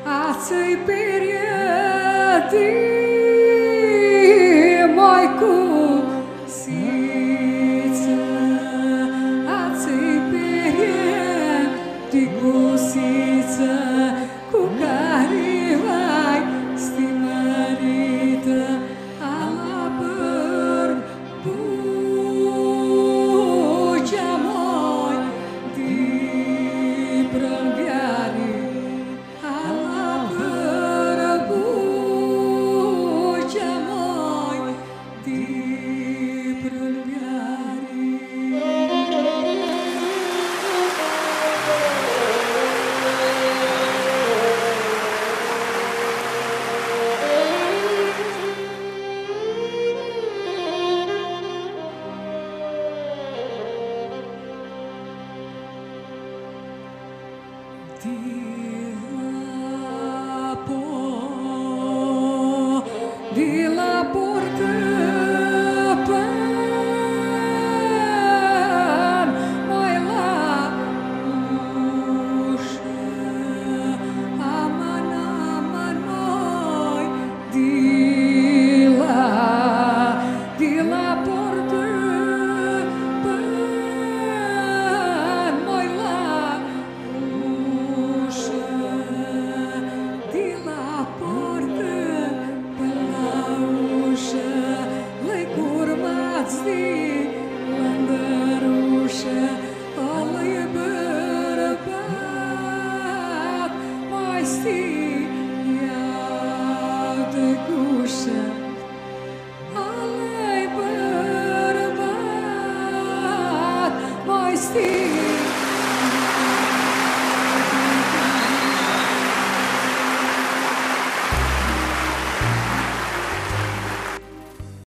Ați-i periodi mai cusiță, ați-i periodi cusiță, cu care vai stimărită ala bărbucea moi di prălviare. Di la portă pan mai la ușă, aman mai di la portă pan mai la ușă, di la portă lei curmați di lăndărușă, ăla-i bărbat mai stiau de gușă. Ăla-i bărbat mai stiau